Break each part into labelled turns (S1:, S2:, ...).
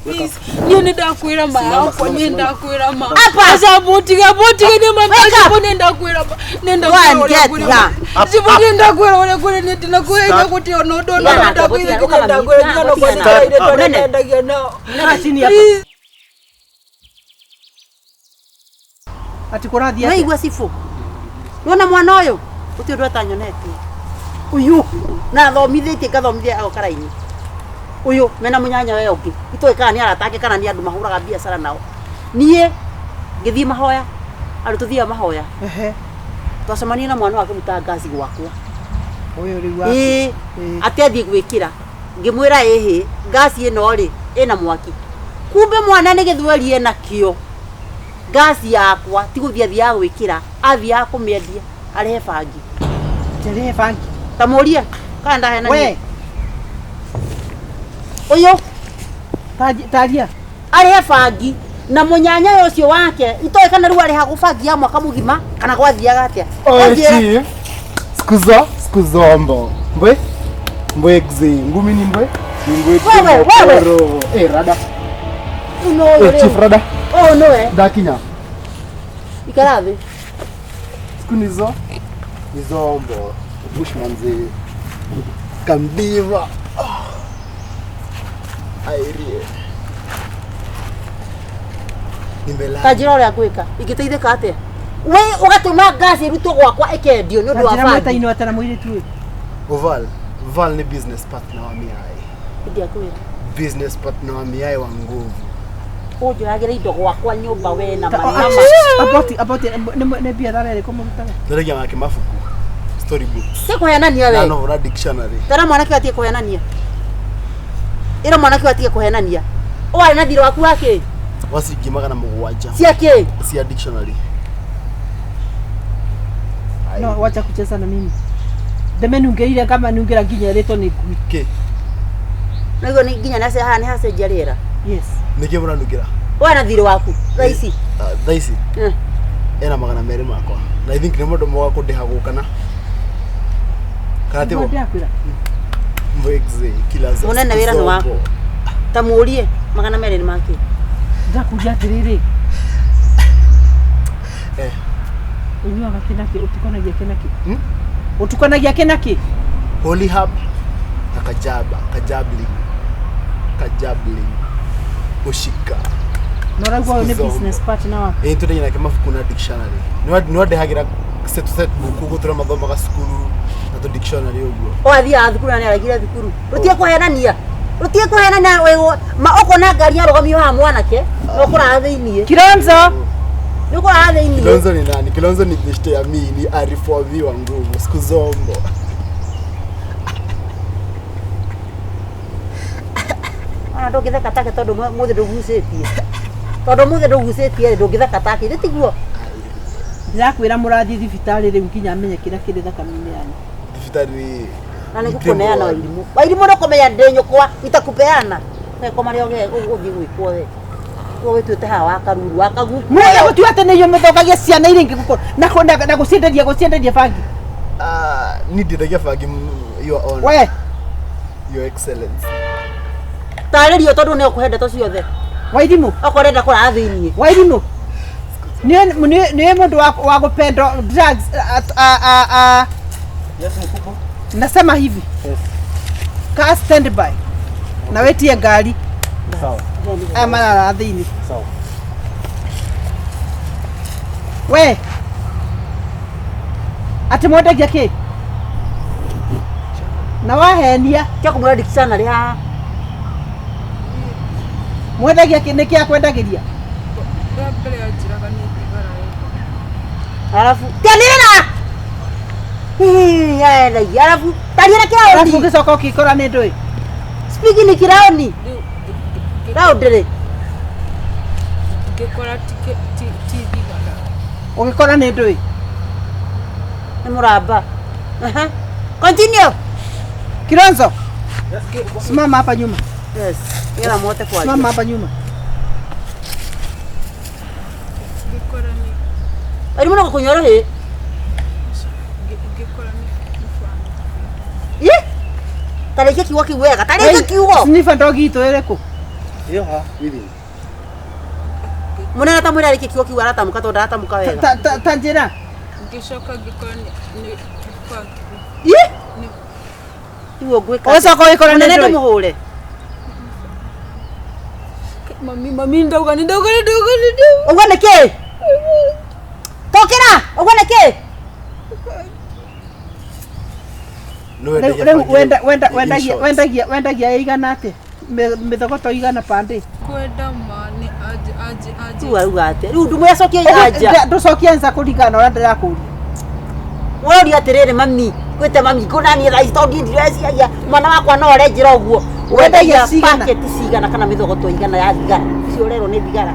S1: Niĩ nĩ ndakwĩra ma yakwa, niĩ ndakwĩra ma. Aca mũtiga nĩ mataci bo nĩ ndakwĩra ma. Nĩ ndakwĩra ũrĩa kũrĩ. Cifu nĩ ndakwĩra ũrĩa kũrĩ nĩ ndinakwĩra gũtĩ ona ũndũ na ndakwĩra nginya ndakwĩra nginya no kwa ire tondũ ndendagia nao.
S2: Ati kũrathia.
S3: Waigua Cifu. Wona mwana ũyũ ũti ũndũ atanyonete. Uyu na thomithĩtie ngathomithia ao karaini. Uyu mena munyanya we ũngĩ. Itoĩ kana nĩ aratake kana nĩ andũ mahũraga biacara nao. Niĩ ngĩthiĩ mahoya. Arĩ tũthiaga mahoya. Twacemania na mwana wake mũta ngaci gwakwa.
S2: Ũyũ rĩu wake.
S3: Atĩathiĩ gwĩkĩra. Ngĩmwĩra ĩhĩ ngaci ĩno rĩ ĩna mwaki. Kumbe mwana nĩ gĩthweri ena kĩo. Ngaci yakwa ti gũthiathia gwĩkĩra, athiaga kũmĩendia, arehe fangi.
S2: Arehe fangi.
S3: Tamuria, kana ndahena we. Uyu
S2: taria.
S3: Arehe fangi na munyanya ũcio wake, itoĩ kana rĩu areha gũbangia mwaka mũgima kana gwathiaga atĩa.
S4: Ochi. Skuzombo. Mbwe gzi, ngumi ni mbwe. Wewe. Rada.
S3: Uno
S4: Chief rada.
S3: Oh no
S4: Dakinya.
S3: Ikarathi.
S4: Skunizo. Nizombo. Bushmanzi. Kambiva. Airie. Nimbela.
S3: Kajira ũrĩa gwĩka. Ingĩteithĩka atĩa? We ũgatũma ngaci rutwo gwakwa ĩkendio nĩ ũndũ wa fangi.
S2: Kajira mweta atana mũirĩtu ũyũ.
S4: Oval ni business partner wa Miai.
S3: Ndia kwĩra.
S4: Business partner wa Miai wa nguvu.
S3: Ojo yagĩra indo gwakwa nyũmba we na mama.
S2: Aboti nĩ biathara ĩrĩkũ mũrutaga?
S4: Ndĩragia make mabuku. Storybook.
S3: Kũheanania we.
S4: No, na dictionary.
S3: Tara mwanake atie kũheanania. Ĩra mwanake atie kũheanania. Oarĩ na thirĩ waku wake.
S4: Wasingi magana mũgwanja.
S3: Ciake.
S4: Cia dictionary.
S2: No, wacha kucheza na mimi. Deme nungeire kama nungera nginya rĩtwa nĩ
S4: ke.
S3: Nago ni nginya nase hana hase jarira.
S2: Yes.
S4: Nĩkĩ mũranungira?
S3: Wana thirĩ waku. Thaisi.
S4: Thaisi. Ena magana merĩ makwa. Na I think nĩ mũndũ mwa kũndĩha gũkana. Kana tĩbo. Mwexe kila za.
S3: Mũnene wĩra nĩ wako. Tamurie magana merĩ nĩ make.
S2: Ndakuja atĩrĩrĩ. Unyuaga kĩnakĩ ũtukanagia kĩnakĩ? Ũtukanagia kĩnakĩ?
S4: Holy Hub na Kajabling. Ushika.
S2: Noragwa ni business partner wako.
S4: Tũrĩ na mabuku na dictionary. Nĩ wandehagira set book gũtura mathomo ga cukuru na to dictionary ũguo.
S3: Athia thukuru na aragira thukuru. Rutie kũheanania wewe ma ũko na ngari arogamio ha mwanake no kũra thĩinĩ.
S2: Kilonzo.
S3: Nĩ kũra thĩinĩ.
S4: Kilonzo ni nani? Kilonzo ni beshte ya mimi ni arifovi wa nguvu sikuzombo.
S3: Ndũngĩtheka take tondũ mũthĩ ndũgucĩtie. Tondũ mũthĩ ndũgucĩtie ndũngĩtheka take. Nĩ tiguo.
S2: Ndĩrakwĩra mũrathi thibitarĩ rĩu nginya amenye kĩrĩa kĩrĩ thakame-inĩ yanyu.
S4: Thibitarĩ.
S3: Na nĩ gũkũneana wairimu. Wairimu no kũmenya ndĩ nyũkwa itakupeana. Weko marĩa ũgũthiĩ gwĩkwo we. Wewe wĩtuĩte haha wa karuru wa kagu.
S2: Mwega gũtua atĩ nĩ inyuĩ mũthogagia ciana iria ingĩ gũkũ na gũcienderia fangi.
S4: Ni ndĩragia fangi your honor.
S2: We.
S4: Your excellency.
S3: Tarĩrio tondũ nĩ ũkũhe ndeto ciothe.
S2: Wairimu.
S3: Okorenda kũra thĩinĩ.
S2: Wairimu. Nĩ mũndũ wa gũpenda drugs
S4: Yes, mkubwa.
S2: Nasema hivi.
S4: Yes.
S2: Kaa standby. Na wetie gari.
S4: Sawa.
S2: Mara thĩinĩ.
S4: Sawa.
S2: We. Ati mwendagia kĩ? Na wahenia.
S3: Kĩa kũmwĩra dictionary haha.
S2: Mwendagia kĩ nĩ kĩa kwendagĩria?
S1: Mbere ya njiraga nĩ thigara ĩyo.
S3: Alafu tanira. Alafu tanira kĩraoni.
S2: Alafu ũgĩcoka ũkĩkora nĩ ndũĩ.
S3: Speaking ni kĩraoni. Raundere.
S1: Ngĩkora ti thigara.
S2: Ũgĩkora nĩ ndũĩ.
S3: Nĩ mũramba. Continue.
S2: Kilonzo. Simama hapa nyuma.
S3: Yes. Yera mote kwa.
S2: Simama hapa nyuma.
S1: Ngĩkora ni.
S3: Wairimu no kunyoro he.
S1: Ngĩkora ni fangi.
S3: Tareke kiugo kiwega. Tareke kiugo.
S2: Snifa ndogi itu ĩrĩkũ?
S4: Iyo ha, within.
S3: Munene ta mwira riki kiugo kiu aratamuka tondu aratamuka wega.
S2: Tanjira.
S1: Ngicoka ngikora ni fangi.
S3: Iwo gwika.
S2: Ocoka wikora ni
S3: Munene ndumuhure.
S1: Mami ndauga.
S3: Ugwe niki? Tokera, ugwe niki?
S2: Wendagia igana ate? Mithogoto igana pande.
S1: Kwenda mani aje.
S3: Tu auga ate. Riu ndumwecokia yaja.
S2: Nducokia nza kuringana ora ndirakuria.
S3: Woria atiriri mami, kwite mami kunani thaa ici ndireciagia mwana wakwa no arenjira uguo. Wendagia packet cigana kana mithogoto igana ya thigara. Icio rero ni thigara.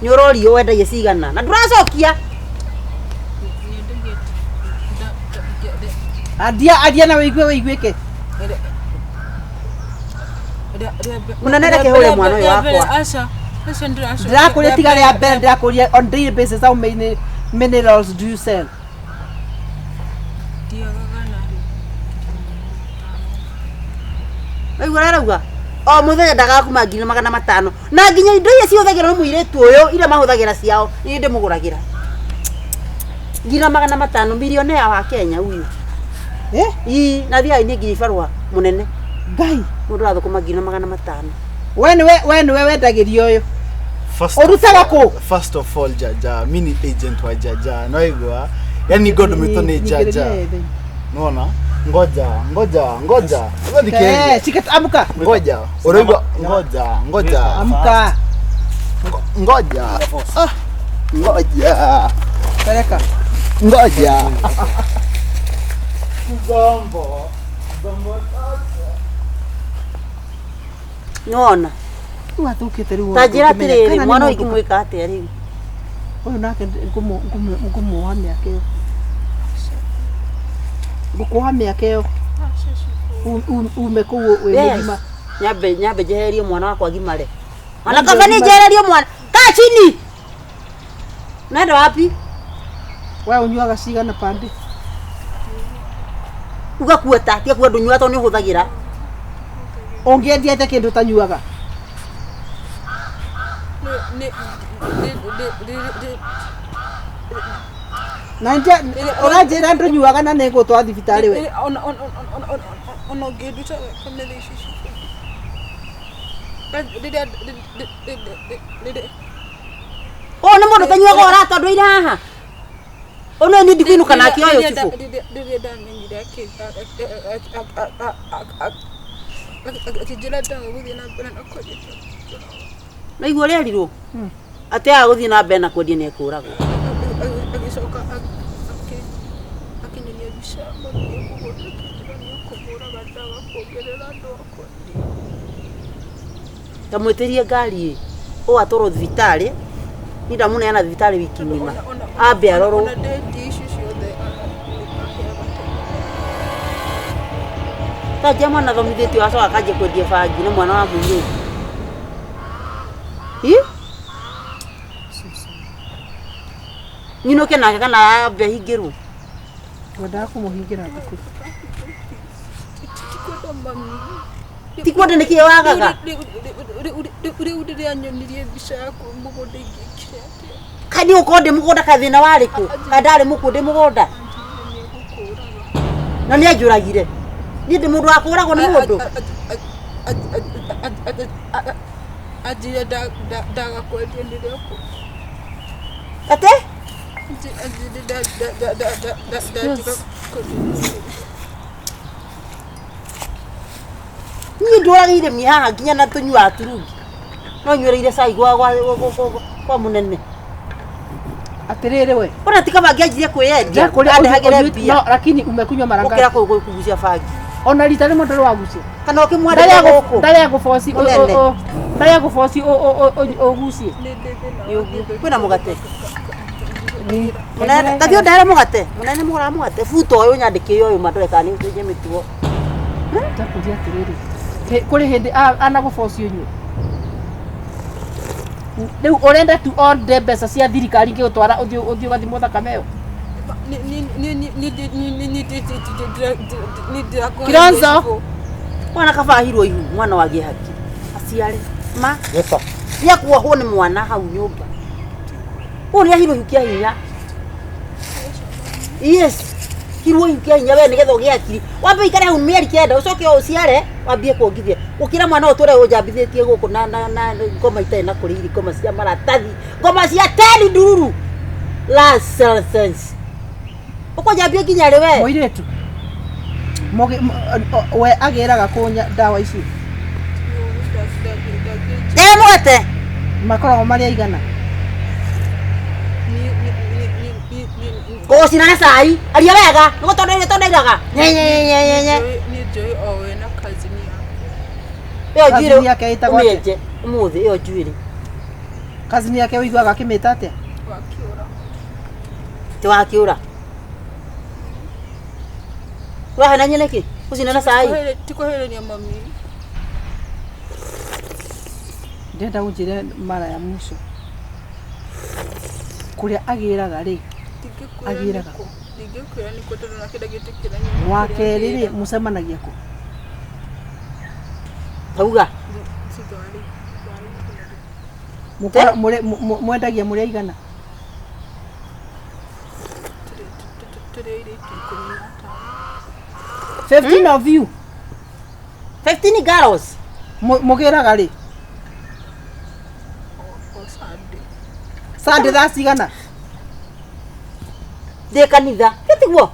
S3: Ni urorio wendagia cigana na nduracokia.
S2: Adia na wiguike.
S3: Munene reke hore mwana uyu wakwa.
S1: Aca
S2: Ndirakuria tigari ya mbere ndirakuria on daily basis how many minerals do you sell?
S3: Aigua arauga o muthenya ndagakuma 500 na nginya indo iria ciothagira no muiretu uyu ira mahuthagira ciao ni ndimuguragira 500 milionea wa Kenya uyu na thia ini ngiri barua munene
S2: Ngai
S3: mundu athukuma 500.
S2: we niwe wendagirio uyu urutaga ku
S4: First of all Jaja, mimi ni agent wa Jaja. Naigua yani God umetone Jaja. Unaona? Ngoja. Ngoja.
S2: Chika amka.
S4: Ngoja. Unaigua ngoja.
S2: Amka.
S4: Ngoja. Ngoja.
S2: Peleka.
S4: Ngoja. Gombo.
S3: Nona
S2: Wathukite riu.
S3: Tanjira atiriri mwana uyu ngimwika atia riu.
S2: Uyu nake ngumu miaka iyo. Ngukuha miaka iyo. Ume kuu we mugima.
S3: Nyambe jeherie mwana wakwa gimare. Ana kafani jeherie mwana. Kaa chini. Nenda wapi?
S2: Wewe unyuaga cigana pande?
S3: Ugakua tatia kwa ndunyua to ni huthagira.
S2: Ongiendia ate kindu tanyuaga. Nanja urajira ndunyuaga na nego twa thibitari we.
S1: Ono ngiruta kamera ici.
S3: O ni mundu tanyuaga ora tondu ira haha. Ono ni ndikuinuka na kioyo cifu.
S1: Akijira tangu guthii na mbere na kwendia.
S3: Na igua rĩarirwo ate agũthiĩ na mbere na kwendia nĩ ekũragwo.
S1: Agicoka akinyania mbica
S3: tamwĩtĩrie ngari ũ atwarwo thibitarĩ ni ndamuneana thibitarĩ wiki ng'ima ambe arorwo. Tanjia mwana thomithĩtio acoka akanjia kwendia bangi na mwana wa mũirĩtu. Nyinoke nake kana ambe ahingĩrwo.
S2: Wendaga kumuhingira thukuru.
S3: Tikwenda nĩkĩ wagaga?
S1: Riu rĩrĩa nyonirie mbica yaku mũgũnda ingĩkire atĩa?
S3: Kani uko ndi mũgũnda kathĩna warĩkũ? Kandarĩ mũkũ ndi mũgũnda. Na nĩ anjũragire. Niĩ ndi mũndũ wa kũragwo nĩ mũndũ.
S1: Ajire ndagakwendia nĩrĩo kũ.
S3: Ate? Niĩ ndũragire mihaha nginya na tũnyua turungi. No nyuĩrĩire cai kwa mũnene.
S2: Atiriri we.
S3: Ona tika bangianjire kwĩyendia. Andehagĩre mbia.
S2: No, lakini umekunywa mara ngapi?
S3: Ũkĩra kugucia bangi.
S2: Ona rita rimwe ndari wagucia.
S3: Kana ũkĩmwandĩka gũkũ.
S2: Ndari ya kuforce ndari ya kuforce ugucie.
S3: Kwĩna mũgate. Munene kathio ndare mũgate. Munene mũgũra mũgate. Buto ũyũ nyandĩkĩyo ũyũ mandoreka nĩ ũcenjie mĩtugo.
S2: Takuria atiriri. Kuri hindi ana guforce unywe. Riu urenda tu on the mbeca cia thirikari ngĩgũtwara ũthiĩ gathimwo thakame ĩyo. Kilonzo
S3: Mwana kabahirwo ihu mwana wage haki. Aciare. Ma.
S4: Yes sir.
S3: Ya kuohwo ni mwana hau nyumba. Uri ahirwo ihu kia hinya. Yes. Hirwo ihu kia hinya we nigetha ugie akiri. Wambe ikare hau mieri kenda ucoke uciare wambie kuongithia. Ukira mwana utore ujambithitie guku na ngoma itai na kuri ngoma cia maratathi. Ngoma cia teni ndururu. Last sentence. Uko jambia kinya riwe.
S2: Moiretu. We ageraga kunya dawa ici.
S3: Mwete.
S2: Makoragwo marĩ aigana.
S3: Gũcina na cai, aria wega, nĩguo tondairaga. Nye.
S1: Ni njui o we na kazini yake.
S3: Ĩyo
S2: Kazini
S3: njuĩrĩ
S2: yake ĩtagwo atĩa?
S3: ũmĩenje ũmũthĩ ĩyo njuĩrĩ.
S2: Kazini yake ũiguaga akĩmĩta atĩa?
S1: Wakiura.
S3: Ti wakiura. Wahana nyene kĩ? Gũcina na cai.
S1: Tikuhĩrĩria mami.
S2: Ndenda ũnjĩre mara ya mũico. Kũrĩa agĩraga rĩ? Agĩraga.
S1: Ndingĩkwĩra nĩkũ tondũ na kĩndũ gĩtĩkĩra.
S2: Wa kerĩ rĩ mũcemanagia kũ?
S3: Tauga.
S2: Mwendagia mũrĩ aigana? 15 of you.
S3: 15 girls.
S2: Mũgĩraga rĩ? Sunday thaa cigana?
S3: Ndĩ kanitha. Gĩtiguo.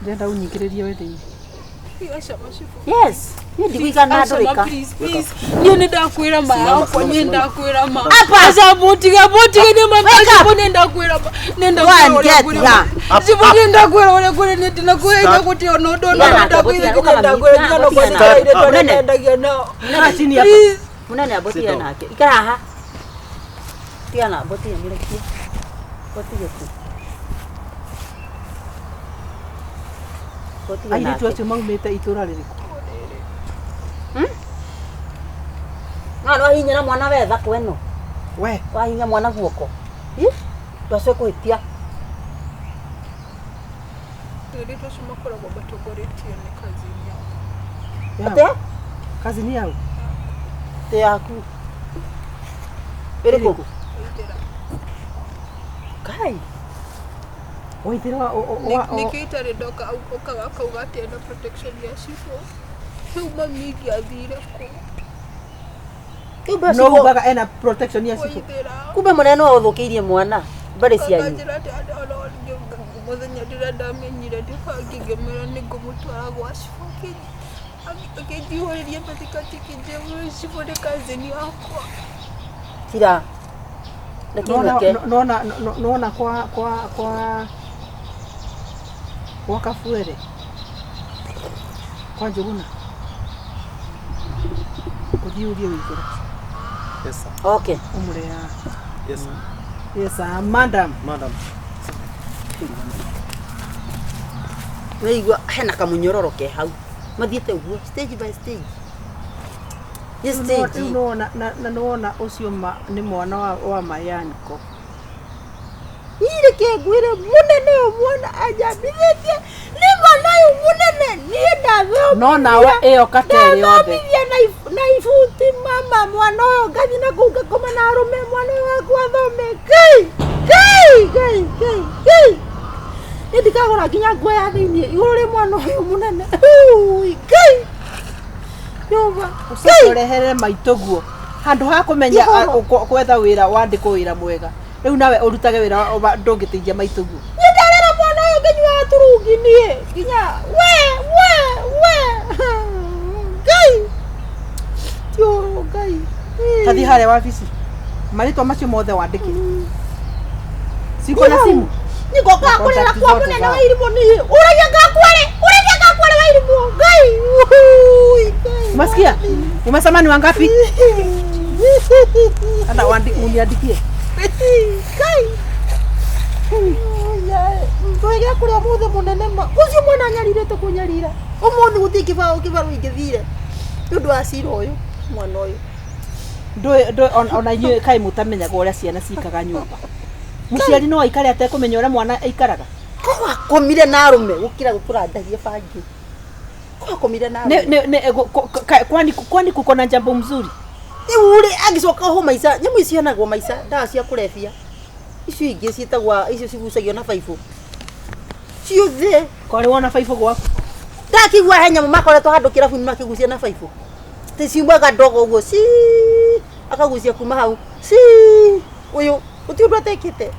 S2: Ndenda ũnyingĩrĩrie wende-inĩ.
S3: Yes. Ni ndigũigana ndũrĩka.
S1: Please. Niĩ nĩ ndakwĩra ma yakwa, niĩ ndakwĩra ma.
S3: Apa.
S1: Mutige nĩ mama nĩ ndakwĩra ma. Nĩ ndakwĩra ũrĩa kũrĩ. Cifu nĩ ndakwĩra ũrĩa kũrĩ nĩ ndinakwĩra gũtĩ ona ũndũ na ndakwĩra no kwa nĩ tondũ ndendagia nao.
S3: Munene abotia nake. Ikara haha. Tiana abotia mũrekie. Botia tu.
S2: Airĩtu acio maumĩte itũra rĩrĩkũ?
S3: Mwana wahinya na mwana wetha kweno.
S2: We,
S3: Wahinya mwana guoko. Twace kũhĩtia.
S1: Airĩtu acio makoragwo matongoretio nĩ kazini yao.
S3: Ate?
S2: Kazini yao?
S3: Te yaku. Ĩrĩkũ? Kai.
S2: Waithĩra
S1: Nĩkĩ itarĩ ndoka ũkaga akauga atĩ enda protection ya cifu. Rĩu mami ingĩathire kũ?
S2: no ugaga ena protection ya cifu.
S3: Kumbe mũnene wa ũthũkĩirie mwana. Mbarĩ cianyu.
S1: Mũthenya ndĩrĩa ndamenyire ndĩ fangi ngĩmwĩra nĩ ngũmũtwara gwa cifu akĩnjihũrĩria katikati kĩnjĩmwĩra cifu nĩ kazini yakwa.
S3: Tira.
S2: Nona kwa Kafuere kwa Njuguna ujiurie wikira.
S4: Yes sir.
S3: Okay.
S2: Umurea.
S4: Yes sir.
S2: Yes sir. Madam.
S3: Weigua hena kamunyororo ke hau. Mathiĩte ũguo stage by stage. Yes stage.
S2: Nona ucio nĩ mwana wa Mayaniko.
S3: Ile kegwire munene mwana ajabithĩtie nĩ mwana uyu munene niĩ ndathoma.
S2: No nawe ĩyo katere yothe.
S3: Na ibuti mama mwana uyu ngathi na kuu ngakoma na arũme mwana waku athome. Kai. Ndikagora nginya nguo ya thĩinĩ igũrũ rĩ mwana uyu munene. Kai. Yova.
S2: Ucorehere maitoguo. Handũ ha kũmenya kwetha wĩra wandĩkwo wĩra mwega. Rĩu nawe ũrutage wĩra ndũngĩteithia maitoguo.
S3: Nĩ ndarera mwana ũyũ nginywa turungi niĩ. Nginya we. Kai. Tio Kai.
S2: Tathi harĩa wabici. Marĩtwa macio mothe wandĩkire. Siko na simu.
S3: Niko kakurera kwa munene wa irimu niĩ. Ũraiya ngakware wa irimu. Kai.
S2: Umesikia? Umesema ni wangapi? Hata uniandikie.
S3: Kai. Ndoiga kuria muthe munene ma. Ucio mwana nyarire kunyarira. Umuthi guti kibao ingithire. Ndu acira uyu mwana uyu.
S2: Ona inyuĩ kai mũtamenyaga ũrĩa ciana cikaga nyũmba. Mũciari no aikare atekũmenya ũrĩa mwana aikaraga.
S3: Komire na arũme gũkira gũkũra ndahie fangi. Wakomire na
S2: kwani kuko na jambo mzuri
S3: uri agicoka ho maica nyamu icio nagwo maica ndawa cia kurefia icio ingi cietagwa icio cigucagio na baibu ciothe
S2: kwari wona baibu gwaku
S3: ndakigua he nyamu makoretwo handu kirabu-ini makigucia na baibu ticiumbaga ndogo uguo akagucia kuma hau uyu uti undu atekite